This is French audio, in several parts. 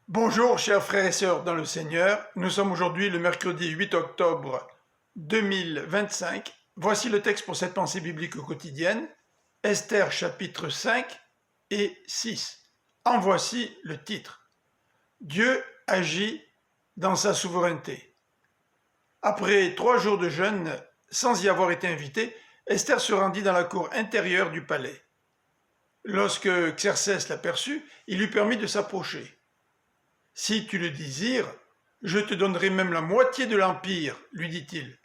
Bonjour chers frères et sœurs dans le Seigneur, nous sommes aujourd'hui le mercredi 8 octobre 2025. Voici le texte pour cette pensée biblique quotidienne, Esther chapitre 5 et 6. En voici le titre. Dieu agit dans sa souveraineté. Après 3 jours de jeûne, sans y avoir été invité, Esther se rendit dans la cour intérieure du palais. Lorsque Xerxès l'aperçut, il lui permit de s'approcher. « Si tu le désires, je te donnerai même la moitié de l'empire, lui dit-il. »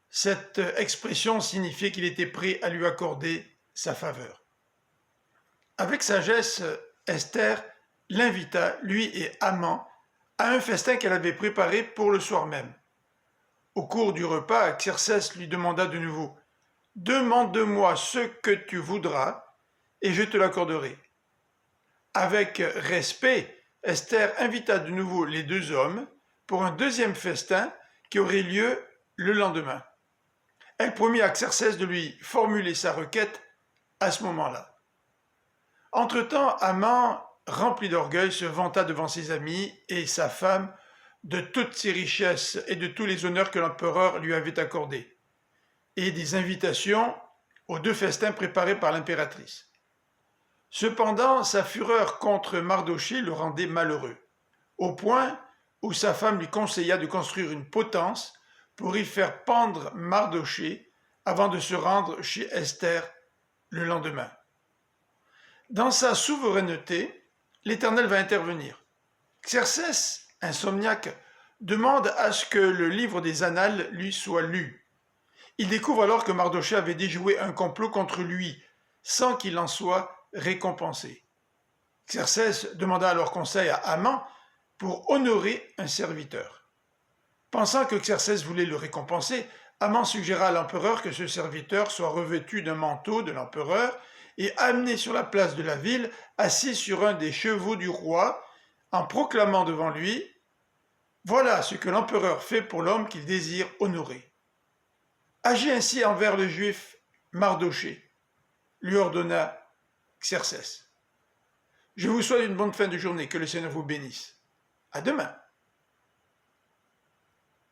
Cette expression signifiait qu'il était prêt à lui accorder sa faveur. Avec sagesse, Esther l'invita, lui et Haman, à un festin qu'elle avait préparé pour le soir même. Au cours du repas, Xerxès lui demanda de nouveau « Demande-moi ce que tu voudras, et je te l'accorderai. » Avec respect, Esther invita de nouveau les deux hommes pour un deuxième festin qui aurait lieu le lendemain. Elle promit à Xerxès de lui formuler sa requête à ce moment-là. Entre-temps, Haman, rempli d'orgueil, se vanta devant ses amis et sa femme de toutes ses richesses et de tous les honneurs que l'empereur lui avait accordés, et des invitations aux deux festins préparés par l'impératrice. Cependant, sa fureur contre Mardochée le rendait malheureux, au point où sa femme lui conseilla de construire une potence pour y faire pendre Mardochée avant de se rendre chez Esther le lendemain. Dans sa souveraineté, l'Éternel va intervenir. Xerxès, insomniaque, demande à ce que le livre des Annales lui soit lu. Il découvre alors que Mardochée avait déjoué un complot contre lui, sans qu'il en soit récompensé. Xerxès demanda alors conseil à Haman pour honorer un serviteur. Pensant que Xerxès voulait le récompenser, Haman suggéra à l'empereur que ce serviteur soit revêtu d'un manteau de l'empereur et amené sur la place de la ville, assis sur un des chevaux du roi, en proclamant devant lui « Voilà ce que l'empereur fait pour l'homme qu'il désire honorer. » Agis ainsi envers le juif Mardochée, lui ordonna Xerxès. Je vous souhaite une bonne fin de journée, que le Seigneur vous bénisse. À demain.